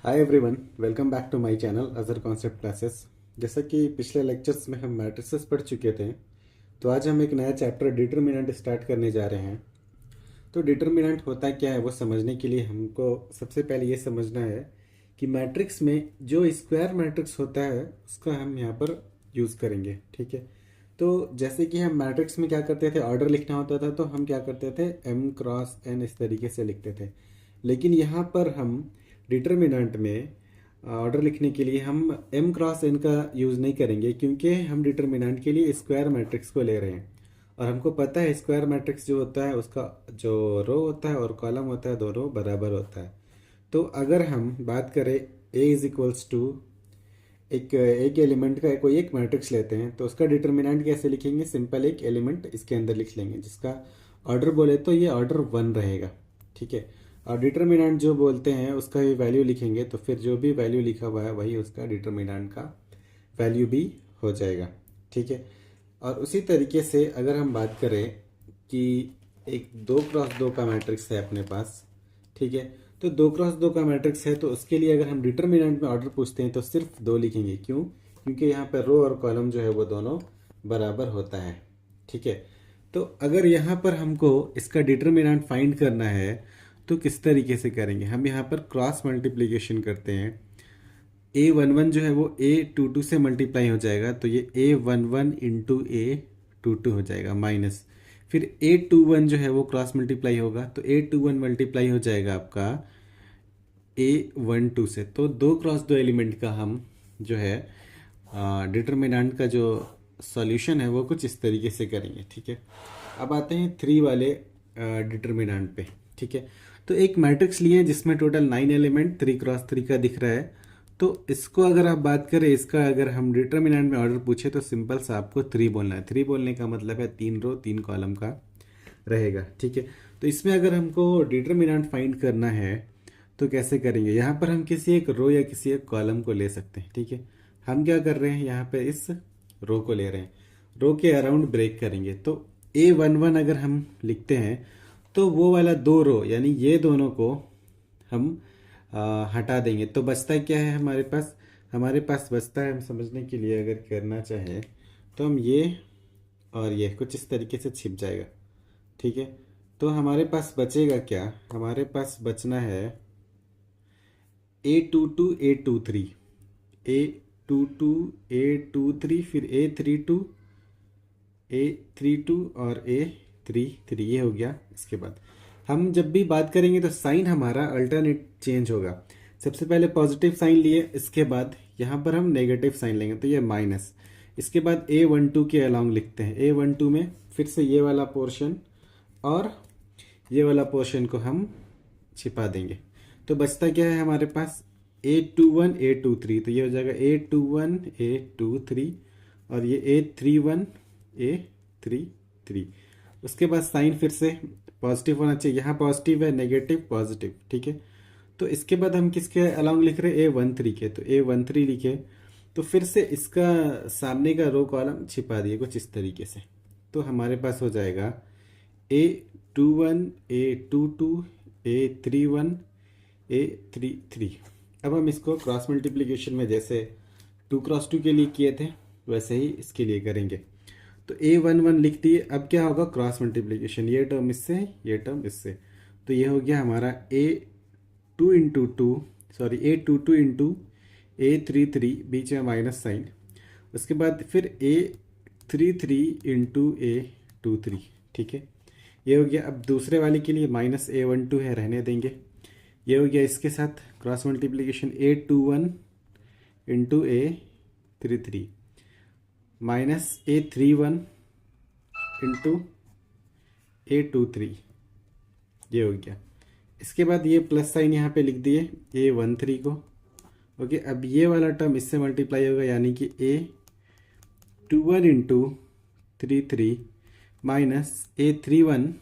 Hi everyone, welcome back to my channel Azhar concept classes. जैसा कि पिछले लेक्चर्स में हम मैट्रिसेस पढ़ चुके थे, तो आज हम एक नया चैप्टर डिटरमिनेंट स्टार्ट करने जा रहे हैं। तो डिटरमिनेंट होता क्या है वो समझने के लिए हमको सबसे पहले ये समझना है कि मैट्रिक्स में जो स्क्वायर मैट्रिक्स होता है उसका हम यहाँ पर यूज़ करेंगे। ठीक है, तो जैसे कि हम मैट्रिक्स में क्या करते थे, ऑर्डर लिखना होता था तो हम क्या करते थे, m क्रॉस n इस तरीके से लिखते थे। लेकिन यहाँ पर हम डिटरमिनेंट में ऑर्डर लिखने के लिए हम m क्रॉस n का यूज़ नहीं करेंगे, क्योंकि हम डिटरमिनेंट के लिए स्क्वायर मैट्रिक्स को ले रहे हैं और हमको पता है स्क्वायर मैट्रिक्स जो होता है उसका जो रो होता है और कॉलम होता है दोनों बराबर होता है। तो अगर हम बात करें a इज इक्वल्स टू एक एलिमेंट का कोई एक मैट्रिक्स लेते हैं तो उसका डिटरमिनेंट कैसे लिखेंगे, सिंपल एक एलिमेंट इसके अंदर लिख लेंगे जिसका ऑर्डर बोले तो ये ऑर्डर 1 रहेगा। ठीक है, और डिटरमिनेंट जो बोलते हैं उसका भी वैल्यू लिखेंगे, तो फिर जो भी वैल्यू लिखा हुआ है वही उसका डिटरमिनेंट का वैल्यू भी हो जाएगा। ठीक है, और उसी तरीके से अगर हम बात करें कि एक 2 क्रॉस 2 का मैट्रिक्स है अपने पास। ठीक है, तो 2 क्रॉस 2 का मैट्रिक्स है तो उसके लिए अगर हम डिटरमिनेंट में ऑर्डर पूछते हैं तो सिर्फ 2 लिखेंगे। क्यों? क्योंकि यहाँ पर रो और कॉलम जो है वो दोनों बराबर होता है। ठीक है, तो अगर यहाँ पर हमको इसका डिटरमिनेंट फाइंड करना है तो किस तरीके से करेंगे, हम यहाँ पर क्रॉस मल्टीप्लिकेशन करते हैं। a11 जो है वो a22 से मल्टीप्लाई हो जाएगा तो ये a11 इंटू a22 हो जाएगा, माइनस फिर a21 जो है वो क्रॉस मल्टीप्लाई होगा तो a21 मल्टीप्लाई हो जाएगा आपका a12 से। तो 2 क्रॉस 2 एलिमेंट का हम जो है डिटरमिनेंट का जो सॉल्यूशन है वो कुछ इस तरीके से करेंगे। ठीक है, अब आते हैं 3 वाले डिटरमिनेंट पे। ठीक है, तो एक मैट्रिक्स लिए जिसमें टोटल 9 एलिमेंट 3 क्रॉस 3 का दिख रहा है। तो इसको अगर आप बात करें, इसका अगर हम डिटरमिनेंट में ऑर्डर पूछे तो सिंपल सा आपको 3 बोलना है। 3 बोलने का मतलब है 3 रो 3 कॉलम का रहेगा। ठीक है, तो इसमें अगर हमको डिटरमिनेंट फाइंड करना है तो कैसे करेंगे, यहाँ पर हम किसी एक रो या किसी एक कॉलम को ले सकते हैं। ठीक है, हम क्या कर रहे हैं, यहाँ पे इस रो को ले रहे हैं, रो के अराउंड ब्रेक करेंगे। तो a11 अगर हम लिखते हैं तो वो वाला 2 रो यानी ये दोनों को हम हटा देंगे तो बचता क्या है हमारे पास बचता है, हम समझने के लिए अगर करना चाहें तो हम ये और ये कुछ इस तरीके से छिप जाएगा। ठीक है, तो हमारे पास बचेगा क्या, हमारे पास बचना है a22 a23 a22 a23 फिर a32 और a33 ये हो गया। इसके बाद हम जब भी बात करेंगे तो साइन हमारा अल्टरनेट चेंज होगा। सबसे पहले पॉजिटिव साइन लिए, इसके बाद यहाँ पर हम नेगेटिव साइन लेंगे तो ये माइनस। इसके बाद a12 के अलोंग लिखते हैं, a12 में फिर से ये वाला पोर्शन और ये वाला पोर्शन को हम छिपा देंगे। तो बचता क्या है हमारे पास a21 a23, तो ये हो जाएगा a21 a23 और ये a31 a33। उसके बाद साइन फिर से पॉजिटिव होना चाहिए, यहाँ पॉजिटिव है नेगेटिव पॉजिटिव। ठीक है, तो इसके बाद हम किसके अलोंग लिख रहे हैं, a13 के, तो a13 लिखे तो फिर से इसका सामने का रो कॉलम छिपा दिए कुछ इस तरीके से। तो हमारे पास हो जाएगा a21 a22 a31 a33। अब हम इसको क्रॉस मल्टीप्लिकेशन में जैसे 2 क्रॉस 2 के लिए किए थे वैसे ही इसके लिए करेंगे। तो a11 लिख दिए, अब क्या होगा क्रॉस मल्टीप्लिकेशन, ये टर्म इससे ये टर्म इससे, तो ये हो गया हमारा a22 इंटू a33 बीच में माइनस साइन, उसके बाद फिर a33 इंटू a23। ठीक है, ये हो गया। अब दूसरे वाले के लिए माइनस a12 है, रहने देंगे। ये हो गया इसके साथ cross multiplication a21 into a33 minus a31 into a23, ये हो गया। इसके बाद ये प्लस साइन यहाँ पे लिख दिए a13 को। ओके, अब ये वाला टर्म इससे मल्टीप्लाई होगा यानी कि a21 into 33 minus a31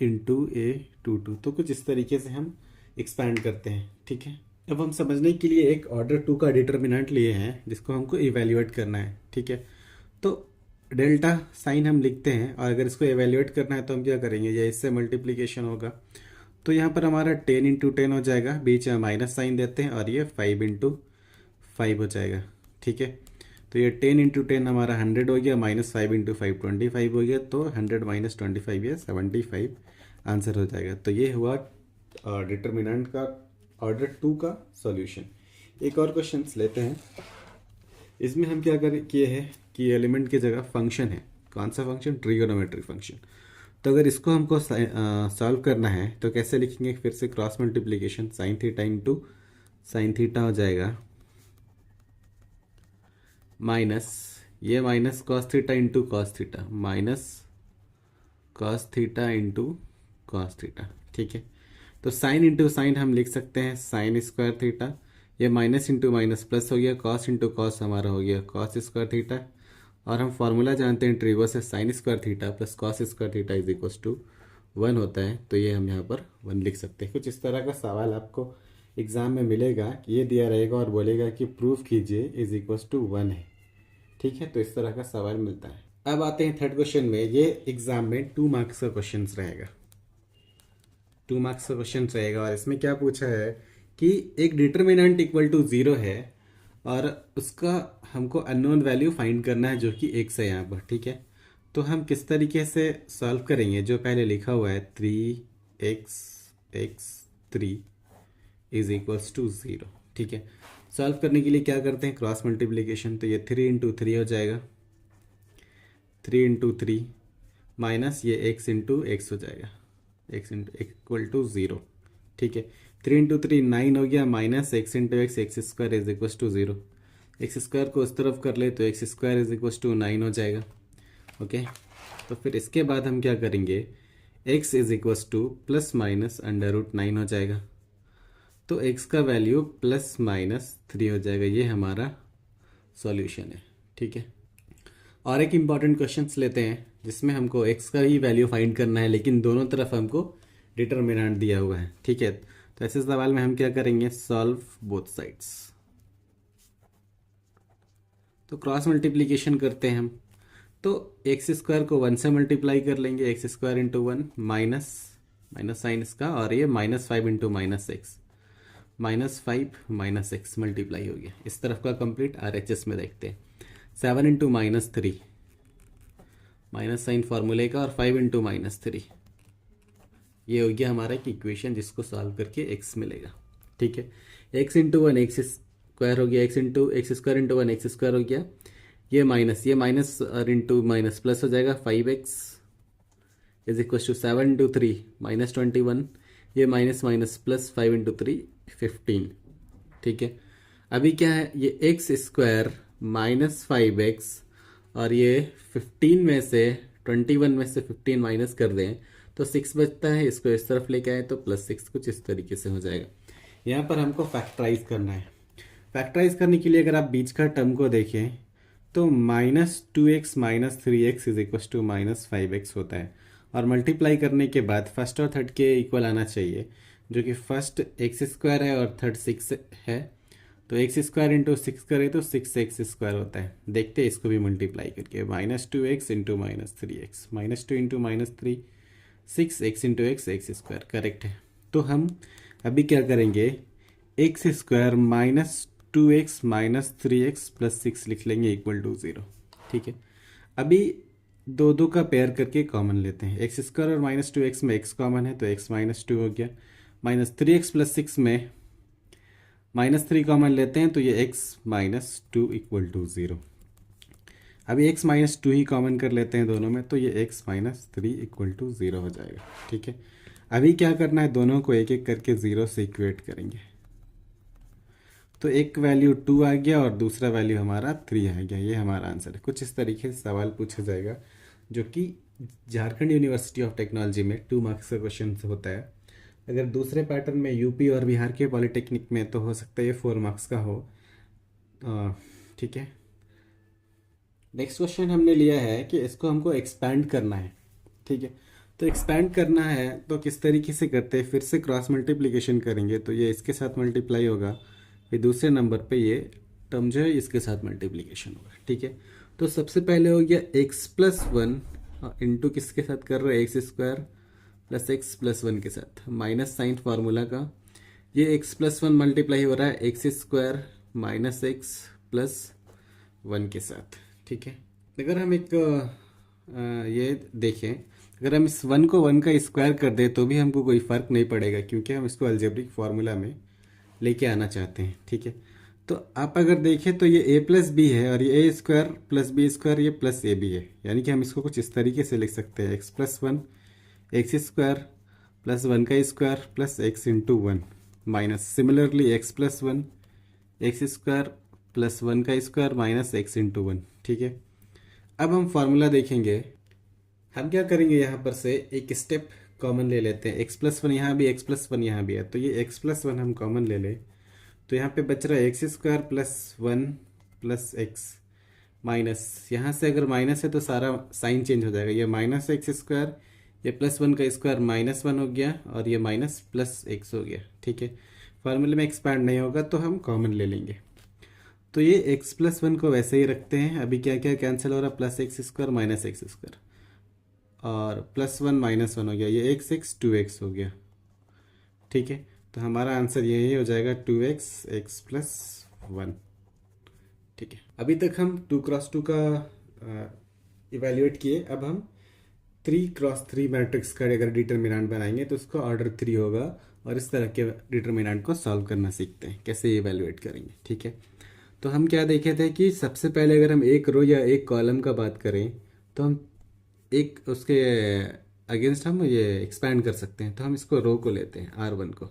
into a22। तो कुछ इस तरीके से हम एक्सपैंड करते हैं। ठीक है, अब हम समझने के लिए एक ऑर्डर 2 का डिटरमिनेंट लिए हैं जिसको हमको इवेल्युएट करना है। ठीक है, तो डेल्टा साइन हम लिखते हैं और अगर इसको इवेल्युएट करना है तो हम क्या करेंगे, या इससे मल्टीप्लिकेशन होगा तो यहाँ पर हमारा 10 इंटू 10 हो जाएगा, बीच में माइनस साइन देते हैं, और ये 5 इंटू 5 हो जाएगा। ठीक है, तो ये 10 इंटू 10 हमारा 100 हो गया, माइनस 5 इंटू 5 25 हो गया, तो 100 माइनस 25 ये 75 आंसर हो जाएगा। तो ये हुआ डिटर्मिनेंट का ऑर्डर 2 का सॉल्यूशन। एक और क्वेश्चन लेते हैं। इसमें हम क्या किए हैं कि एलिमेंट की जगह फंक्शन है। कौन सा फंक्शन? Trigonometric function. तो अगर इसको हमको सॉल्व करना है तो कैसे लिखेंगे? फिर से cross multiplication, sine theta into sine theta हो जाएगा, माइनस ये minus cos theta into cos theta, minus cos theta into cos theta. ठीक है, तो साइन इंटू साइन हम लिख सकते हैं साइन स्क्वायर थीटा, ये माइनस इंटू माइनस प्लस हो गया, कॉस इंटू कॉस हमारा हो गया कॉस स्क्वायर थीटा, और हम फॉर्मूला जानते हैं ट्रिगो से, sine square theta plus cos square theta is equal to 1 होता है। तो ये हम यहाँ पर 1 लिख सकते हैं। कुछ इस तरह का सवाल आपको एग्जाम में मिलेगा कि ये दिया रहेगा और बोलेगा कि प्रूफ कीजिए इज इक्वल टू 1 है। ठीक है, तो इस तरह का सवाल मिलता है। अब आते हैं थर्ड क्वेश्चन में। ये एग्जाम में 2 मार्क्स का क्वेश्चन रहेगा, 2 मार्क्स का क्वेश्चन रहेगा। और इसमें क्या पूछा है कि एक डिटर्मिनेंट इक्वल टू 0 है और उसका हमको अननोन वैल्यू फाइंड करना है जो कि x है यहाँ पर। ठीक है, तो हम किस तरीके से सॉल्व करेंगे? जो पहले लिखा हुआ है 3x(x)(3) इज इक्वल्स टू 0। ठीक है, सॉल्व करने के लिए क्या करते हैं? Cross multiplication. तो ये 3 इंटू 3 हो जाएगा, 3 इंटू 3 माइनस ये x इंटू एक्स हो जाएगा, x इंटू इक्वल टू 0। ठीक है, 3 इंटू 3 9 हो गया, minus x into x, x square is equal to 0। X square को उस तरफ कर ले तो x square is equal to 9 हो जाएगा। ओके, तो फिर इसके बाद हम क्या करेंगे? x is equal to plus minus under root 9 हो जाएगा, तो x का वैल्यू प्लस माइनस 3 हो जाएगा। ये हमारा सॉल्यूशन है। ठीक है, और एक इम्पॉर्टेंट क्वेश्चन लेते हैं जिसमें हमको x का ही वैल्यू फाइंड करना है, लेकिन दोनों तरफ हमको डिटर्मिनेंट दिया हुआ है। ठीक है, तो ऐसे सवाल में हम क्या करेंगे? Solve both sides. तो क्रॉस मल्टीप्लिकेशन करते हैं हम, तो एक्स स्क्वायर को 1 से मल्टीप्लाई कर लेंगे, x square into 1 minus minus sine इसका, और ये minus 5 into minus x, minus 5 minus x multiply हो गया। इस तरफ का कंप्लीट RHS में देखते हैं। 7 इंटू माइनस 3 माइनस साइन फॉर्मूले का, और 5 इंटू माइनस 3, ये हो गया हमारा एक इक्वेशन जिसको सॉल्व करके x मिलेगा। ठीक है, x इंटू 1 एक्स स्क्वायर हो गया, x square into 1 x square हो गया, ये माइनस और इंटू माइनस प्लस हो जाएगा, 5x is equal to 7 into 3 minus 21, ये माइनस माइनस प्लस 5 इंटू 3 15। ठीक है, अभी क्या है? ये एक्स स्क्वायर माइनस 5x और ये 15 में से 21 में से 15 माइनस कर दें तो 6 बचता है, इसको इस तरफ लेके आए तो प्लस 6, कुछ इस तरीके से हो जाएगा। यहाँ पर हमको फैक्टराइज करना है। फैक्टराइज करने के लिए अगर आप बीच का टर्म को देखें तो -2x minus 3x is equal to minus 5x होता है, और मल्टीप्लाई करने के बाद फर्स्ट और थर्ड के इक्वल आना चाहिए, जो कि फर्स्ट एक्स स्क्वायर है और थर्ड 6 है। तो एक्स स्क्वायर इंटू 6 करें तो 6x स्क्वायर होता है। देखते हैं इसको भी मल्टीप्लाई करके, -2x into minus 3x, -2 into minus 3 6x into x square, correct है। तो हम अभी क्या करेंगे? X square minus 2x minus 3x plus 6 लिख लेंगे इक्वल टू 0। ठीक है, अभी दो का पेयर करके कॉमन लेते हैं। एक्स स्क्वायर और -2x में x कॉमन है तो x माइनस 2 हो गया, माइनस 3x प्लस 6 में -3 कॉमन लेते हैं तो ये x माइनस 2 इक्वल टू 0। अभी x माइनस 2 ही कॉमन कर लेते हैं दोनों में, तो ये x माइनस 3 इक्वल टू 0 हो जाएगा। ठीक है, अभी क्या करना है? दोनों को एक एक करके 0 से इक्वेट करेंगे। तो एक वैल्यू 2 आ गया और दूसरा वैल्यू हमारा 3 आ गया। ये हमारा आंसर है। कुछ इस तरीके से सवाल पूछा जाएगा, जो कि झारखंड यूनिवर्सिटी ऑफ टेक्नोलॉजी में 2 मार्क्स का क्वेश्चन होता है। अगर दूसरे पैटर्न में यूपी और बिहार के पॉलिटेक्निक में तो हो सकता है ये 4 मार्क्स का हो। ठीक है, नेक्स्ट क्वेश्चन हमने लिया है कि इसको हमको एक्सपैंड करना है। ठीक है, तो एक्सपैंड करना है तो किस तरीके से करते हैं? फिर से क्रॉस मल्टीप्लिकेशन करेंगे, तो ये इसके साथ मल्टीप्लाई होगा, फिर दूसरे नंबर पे ये टर्म जो है इसके साथ मल्टीप्लिकेशन होगा। ठीक है, तो सबसे पहले हो गया x प्लस 1 इंटू किसके साथ कर रहे हैं? X square plus x plus one के साथ माइनस साइन फार्मूला का ये एक्स प्लस वन मल्टीप्लाई हो रहा है x square minus x plus one के साथ। ठीक है, अगर हम एक ये देखें, अगर हम इस वन को वन का स्क्वायर कर दें तो भी हमको कोई फ़र्क नहीं पड़ेगा, क्योंकि हम इसको अलजेब्रिक फार्मूला में लेके आना चाहते हैं। ठीक है, तो आप अगर देखें तो ये a प्लस बी है और ये a square plus b square ये प्लस ए बी है, यानी कि हम इसको कुछ इस तरीके से लिख सकते हैं x plus one x square plus one का square plus x into one minus similarly x plus one x square plus one का square minus x into one. ठीक है, अब हम फार्मूला देखेंगे। हम क्या करेंगे, यहाँ पर से एक स्टेप कॉमन ले लेते हैं। एक्स प्लस वन यहाँ भी, एक्स प्लस वन यहाँ भी है, तो ये एक्स प्लस वन हम कॉमन ले लें तो यहाँ पे बच रहा है x square plus one plus x minus, यहाँ से अगर माइनस है तो सारा साइन चेंज हो जाएगा, ये माइनस एक्स स्क्वायर ये प्लस वन का स्क्वायर माइनस वन हो गया और ये माइनस प्लस एक्स हो गया। ठीक है, फार्मूले में एक्सपैंड नहीं होगा तो हम कॉमन ले लेंगे। तो ये एक्स प्लस वन को वैसे ही रखते हैं। अभी क्या क्या कैंसिल हो रहा है, plus x square minus x square और प्लस वन माइनस वन हो गया, ये एक्स टू एक्स हो गया। ठीक है, तो हमारा आंसर यही हो जाएगा 2x एक्स प्लस वन। ठीक है, अभी तक हम 2x2 का इवेल्युएट किए। अब हम 3x3 मैट्रिक्स का अगर डिटर्मिनेंट बनाएंगे तो उसका ऑर्डर 3 होगा और इस तरह के डिटर्मिनेंट को सॉल्व करना सीखते हैं, कैसे इवेल्युएट करेंगे। ठीक है, तो हम क्या देखे थे कि सबसे पहले अगर हम एक रो या एक कॉलम का बात करें तो हम एक उसके अगेंस्ट हम ये एक्सपैंड कर सकते हैं। तो हम इसको रो को लेते हैं, R1 को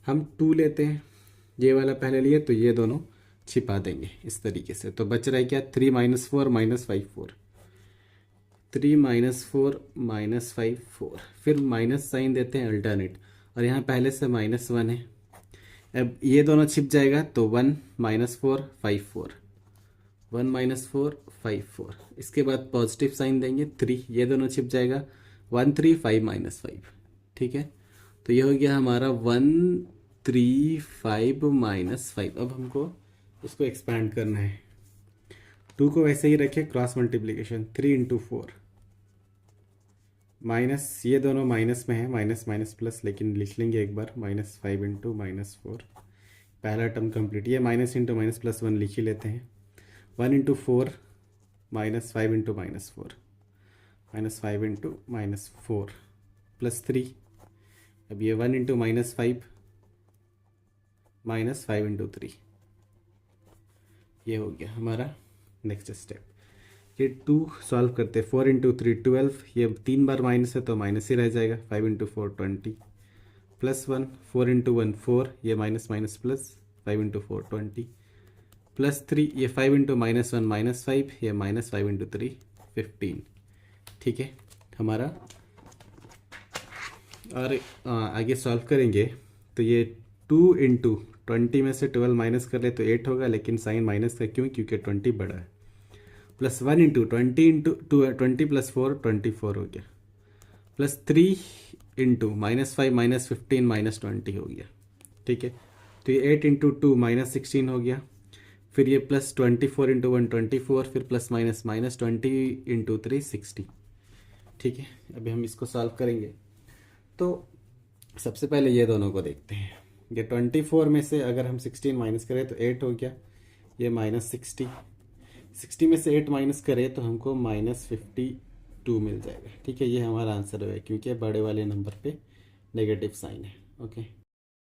हम 2 लेते हैं, ये वाला पहले लिए तो ये दोनों छिपा देंगे इस तरीके से। तो बच रहा है क्या, 3 माइनस 4 माइनस 5 4, 3 माइनस 4 माइनस 5 4, फिर माइनस साइन देते हैं अल्टरनेट और यहाँ पहले से माइनस 1 है। अब ये दोनों छिप जाएगा तो 1 माइनस 4 5 4, 1 माइनस 4 5 4, इसके बाद पॉजिटिव साइन देंगे 3, ये दोनों छिप जाएगा 1 3 5 माइनस 5। ठीक है, तो ये हो गया हमारा 1 3 5 माइनस 5। अब हमको इसको एक्सपैंड करना है, 2 को वैसे ही रखें, क्रॉस मल्टीप्लिकेशन 3 इंटू 4 माइनस, ये दोनों माइनस में है, माइनस माइनस प्लस, लेकिन लिख लेंगे एक बार, माइनस 5 इंटू माइनस 4, पहला टर्म कंप्लीट। ये माइनस इंटू माइनस प्लस 1 लिख ही लेते हैं, 1 into 4 minus 5 into minus 4 minus 5 into minus 4 plus 3। अब ये 1 इंटू माइनस 5 माइनस 5 इंटू 3, ये हो गया हमारा नेक्स्ट स्टेप। ये 2 सॉल्व करते, 4 इंटू 3 12, ये 3 बार माइनस है तो माइनस ही रह जाएगा, 5 इंटू 4 20 प्लस 1, 4 इंटू 1 4, ये minus minus plus, 5 into 4 20 plus 3, ये 5 इंटू माइनस 1 माइनस 5, ये माइनस 5 इंटू 3 15। ठीक है, हमारा और आगे सॉल्व करेंगे तो ये 2 इंटू 20 में से 12 माइनस कर ले तो 8 होगा, लेकिन साइन माइनस का क्यों, क्योंकि 20 बड़ा है। प्लस 1 इंटू 20 इंटू 20 प्लस 4 24 हो गया, plus 3 into minus 5 minus 15 minus 20 हो गया। ठीक है, तो ये 8 इंटू 2 माइनस 16 हो गया, फिर ये प्लस 24 इंटू 1 24, फिर प्लस माइनस माइनस 20 इंटू 3 60। ठीक है, अभी हम इसको सॉल्व करेंगे। तो सबसे पहले ये दोनों को देखते हैं, ये 24 में से अगर हम 16 माइनस करें तो 8 हो गया, ये माइनस 60 में से 8 माइनस करें तो हमको माइनस 52 मिल जाएगा। ठीक है, ये हमारा आंसर है, क्योंकि बड़े वाले नंबर पे नेगेटिव साइन है। ओके।